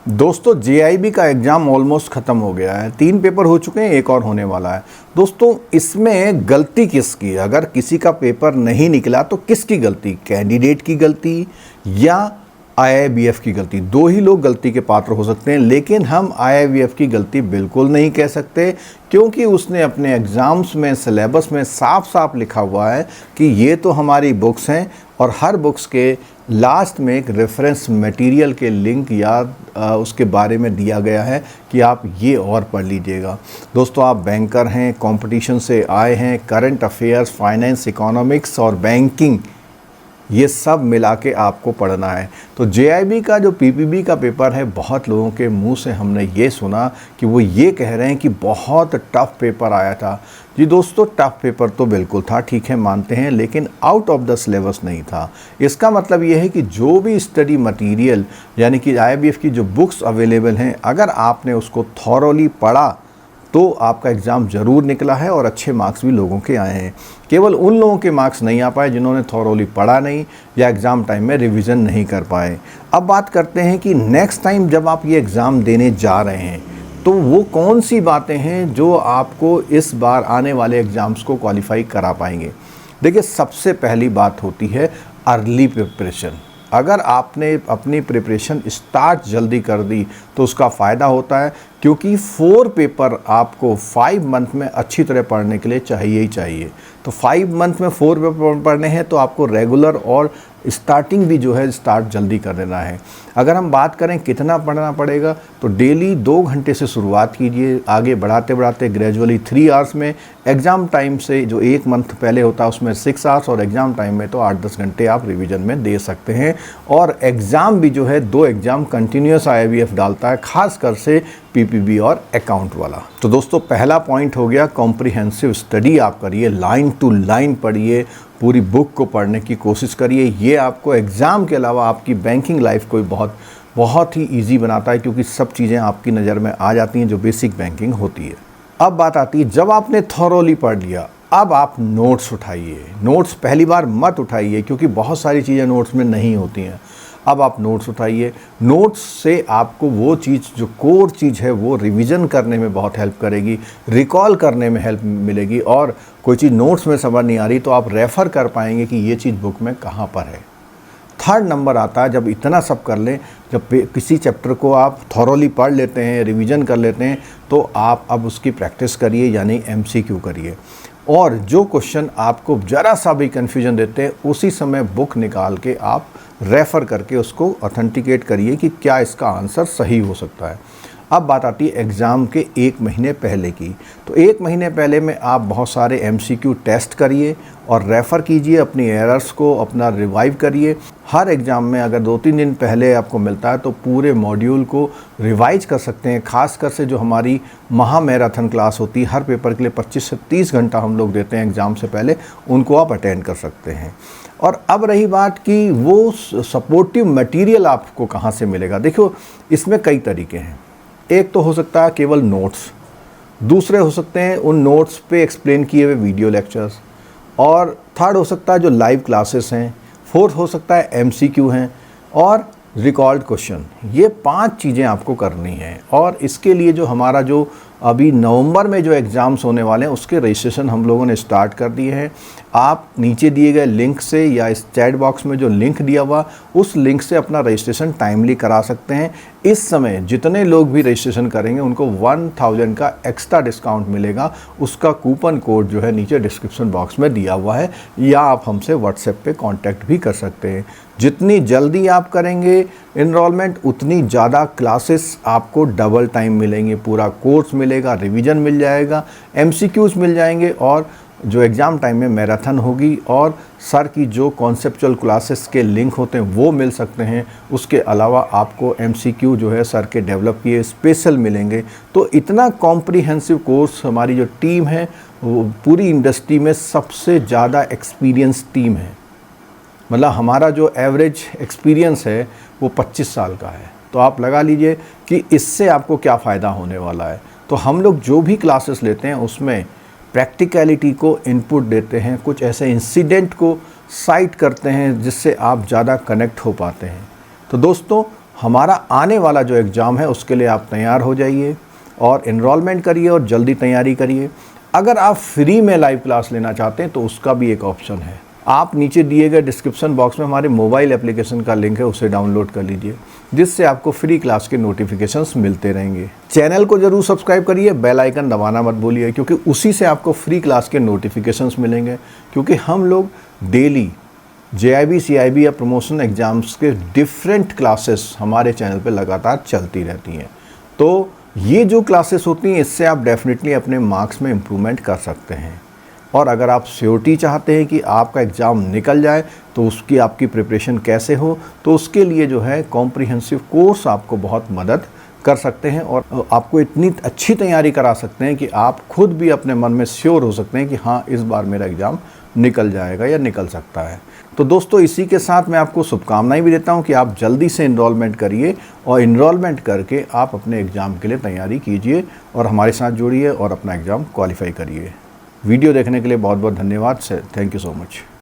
दोस्तों जेआईबी का exam almost ख़त्म हो गया है। 3 पेपर हो चुके हैं, एक और होने वाला है। दोस्तों इसमें गलती किसकी? अगर किसी का पेपर नहीं निकला तो किसकी गलती? कैंडिडेट की गलती या आईआईबीएफ की गलती? दो ही लोग गलती के पात्र हो सकते हैं, लेकिन हम आईआईबीएफ की गलती बिल्कुल नहीं कह सकते, क्योंकि उसने अपने एग्ज़ाम्स में सिलेबस में साफ साफ लिखा हुआ है कि ये तो हमारी बुक्स हैं और हर बुक्स के लास्ट में एक रेफरेंस मटेरियल के लिंक या उसके बारे में दिया गया है कि आप ये और पढ़ लीजिएगा। दोस्तों आप बैंकर हैं, कंपटीशन से आए हैं, करंट अफेयर्स, फाइनेंस, इकोनॉमिक्स और बैंकिंग ये सब मिला के आपको पढ़ना है। तो जेआईबी का जो पीपीबी का पेपर है, बहुत लोगों के मुंह से हमने ये सुना कि वो ये कह रहे हैं कि बहुत टफ़ पेपर आया था। जी दोस्तों, टफ़ पेपर तो बिल्कुल था, ठीक है मानते हैं, लेकिन आउट ऑफ द सिलेबस नहीं था। इसका मतलब ये है कि जो भी स्टडी मटेरियल यानी कि आईआईबीएफ की जो बुक्स अवेलेबल हैं, अगर आपने उसको थॉरोली पढ़ा तो आपका एग्ज़ाम ज़रूर निकला है और अच्छे मार्क्स भी लोगों के आए हैं। केवल उन लोगों के मार्क्स नहीं आ पाए जिन्होंने थॉरोली पढ़ा नहीं या एग्ज़ाम टाइम में रिवीजन नहीं कर पाए। अब बात करते हैं कि नेक्स्ट टाइम जब आप ये एग्ज़ाम देने जा रहे हैं तो वो कौन सी बातें हैं जो आपको इस बार आने वाले एग्ज़ाम्स को क्वालिफाई करा पाएंगे। देखिए, सबसे पहली बात होती है अर्ली प्रिपरेशन। अगर आपने अपनी प्रिपरेशन स्टार्ट जल्दी कर दी तो उसका फ़ायदा होता है, क्योंकि 4 पेपर आपको 5 मंथ में अच्छी तरह पढ़ने के लिए चाहिए ही चाहिए। तो 5 मंथ में 4 पेपर पढ़ने हैं तो आपको रेगुलर और स्टार्टिंग भी जो है स्टार्ट जल्दी कर देना है। अगर हम बात करें कितना पढ़ना पड़ेगा, तो डेली 2 घंटे से शुरुआत कीजिए, आगे बढ़ाते बढ़ाते ग्रेजुअली 3 आवर्स में, एग्ज़ाम टाइम से जो 1 मंथ पहले होता है उसमें 6 आवर्स, और एग्ज़ाम टाइम में तो 8-10 घंटे आप रिवीजन में दे सकते हैं। और एग्ज़ाम भी जो है 2 एग्ज़ाम कंटिन्यूस आईआईबीएफ डालता है, खासकर से पीपीबी और अकाउंट वाला। तो दोस्तों पहला पॉइंट हो गया, कॉम्प्रिहेंसिव स्टडी आप करिए, लाइन टू लाइन पढ़िए, पूरी बुक को पढ़ने की कोशिश करिए। ये आपको एग्ज़ाम के अलावा आपकी बैंकिंग लाइफ को बहुत ही ईजी बनाता है, क्योंकि सब चीज़ें आपकी नज़र में आ जाती हैं जो बेसिक बैंकिंग होती है। अब बात आती है, जब आपने थॉरोली पढ़ लिया, अब आप नोट्स उठाइए। नोट्स पहली बार मत उठाइए, क्योंकि बहुत सारी चीज़ें नोट्स में नहीं होती हैं। अब आप नोट्स उठाइए। नोट्स से आपको वो चीज़ जो कोर चीज़ है वो रिवीजन करने में बहुत हेल्प करेगी, रिकॉल करने में हेल्प मिलेगी, और कोई चीज़ नोट्स में समझ नहीं आ रही तो आप रेफ़र कर पाएंगे कि ये चीज़ बुक में कहाँ पर है। थर्ड नंबर आता है, जब इतना सब कर लें, जब किसी चैप्टर को आप थॉरोली पढ़ लेते हैं, रिवीजन कर लेते हैं, तो आप अब उसकी प्रैक्टिस करिए, यानी एमसीक्यू करिए। और जो क्वेश्चन आपको ज़रा सा भी कन्फ्यूजन देते हैं, उसी समय बुक निकाल के आप रेफ़र करके उसको ऑथेंटिकेट करिए कि क्या इसका आंसर सही हो सकता है। अब बात आती है एग्ज़ाम के 1 महीने पहले की। तो 1 महीने पहले में आप बहुत सारे एमसीक्यू टेस्ट करिए और रेफ़र कीजिए, अपनी एरर्स को अपना रिवाइव करिए। हर एग्ज़ाम में अगर 2-3 दिन पहले आपको मिलता है तो पूरे मॉड्यूल को रिवाइज कर सकते हैं। खासकर से जो हमारी महा मैराथन क्लास होती है, हर पेपर के लिए 25 से 30 घंटा हम लोग देते हैं एग्ज़ाम से पहले, उनको आप अटेंड कर सकते हैं। और अब रही बात कि वो सपोर्टिव मटेरियल आपको कहाँ से मिलेगा। देखो, इसमें कई तरीके हैं। एक तो हो सकता है केवल नोट्स, दूसरे हो सकते हैं उन नोट्स पे एक्सप्लेन किए हुए वीडियो लेक्चर्स, और थर्ड हो सकता है जो लाइव क्लासेस हैं, फोर्थ हो सकता है एमसीक्यू हैं, और रिकॉर्ड क्वेश्चन। ये 5 चीज़ें आपको करनी हैं। और इसके लिए जो हमारा जो अभी नवंबर में जो एग्ज़ाम्स होने वाले हैं उसके रजिस्ट्रेशन हम लोगों ने स्टार्ट कर दिए हैं। आप नीचे दिए गए लिंक से या इस चैट बॉक्स में जो लिंक दिया हुआ, उस लिंक से अपना रजिस्ट्रेशन टाइमली करा सकते हैं। इस समय जितने लोग भी रजिस्ट्रेशन करेंगे उनको 1000 का एक्स्ट्रा डिस्काउंट मिलेगा। उसका कूपन कोड जो है नीचे डिस्क्रिप्शन बॉक्स में दिया हुआ है, या आप हमसे व्हाट्सएप पे कांटेक्ट भी कर सकते हैं। जितनी जल्दी आप करेंगे इनरोलमेंट, उतनी ज़्यादा क्लासेस आपको डबल टाइम मिलेंगे, पूरा कोर्स मिलेगा, रिवीजन मिल जाएगा, एमसीक्यूज़ मिल जाएंगे, और जो एग्ज़ाम टाइम में मैराथन होगी, और सर की जो कॉन्सेप्चुअल क्लासेस के लिंक होते हैं वो मिल सकते हैं। उसके अलावा आपको एमसीक्यू जो है सर के डेवलप किए स्पेशल मिलेंगे। तो इतना कॉम्प्रिहेंसिव कोर्स, हमारी जो टीम है वो पूरी इंडस्ट्री में सबसे ज़्यादा एक्सपीरियंस टीम है। मतलब हमारा जो एवरेज एक्सपीरियंस है वो 25 साल का है। तो आप लगा लीजिए कि इससे आपको क्या फ़ायदा होने वाला है। तो हम लोग जो भी क्लासेस लेते हैं उसमें प्रैक्टिकलिटी को इनपुट देते हैं, कुछ ऐसे इंसिडेंट को साइट करते हैं जिससे आप ज़्यादा कनेक्ट हो पाते हैं। तो दोस्तों, हमारा आने वाला जो एग्ज़ाम है उसके लिए आप तैयार हो जाइए और इनरोलमेंट करिए और जल्दी तैयारी करिए। अगर आप फ्री में लाइव क्लास लेना चाहते हैं तो उसका भी एक ऑप्शन है। आप नीचे दिए गए डिस्क्रिप्शन बॉक्स में हमारे मोबाइल एप्लीकेशन का लिंक है, उसे डाउनलोड कर लीजिए, जिससे आपको फ्री क्लास के नोटिफिकेशंस मिलते रहेंगे। चैनल को जरूर सब्सक्राइब करिए, बेल आइकन दबाना मत भूलिए, क्योंकि उसी से आपको फ्री क्लास के नोटिफिकेशंस मिलेंगे। क्योंकि हम लोग डेली JIB CIB या प्रमोशन एग्ज़ाम्स के डिफरेंट क्लासेस हमारे चैनल पे लगातार चलती रहती हैं। तो ये जो क्लासेस होती हैं इससे आप डेफिनेटली अपने मार्क्स में इम्प्रूवमेंट कर सकते हैं। और अगर आप श्योरिटी चाहते हैं कि आपका एग्ज़ाम निकल जाए तो उसकी आपकी प्रिपरेशन कैसे हो, तो उसके लिए जो है कॉम्प्रिहेंसिव कोर्स आपको बहुत मदद कर सकते हैं और आपको इतनी अच्छी तैयारी करा सकते हैं कि आप खुद भी अपने मन में श्योर हो सकते हैं कि हाँ, इस बार मेरा एग्ज़ाम निकल जाएगा या निकल सकता है। तो दोस्तों, इसी के साथ मैं आपको शुभकामनाएं भी देता हूं कि आप जल्दी से इनरोलमेंट करिए और इनरोलमेंट करके आप अपने एग्ज़ाम के लिए तैयारी कीजिए और हमारे साथ जुड़िए और अपना एग्ज़ाम क्वालिफाई करिए। वीडियो देखने के लिए बहुत बहुत धन्यवाद। Thank you so much.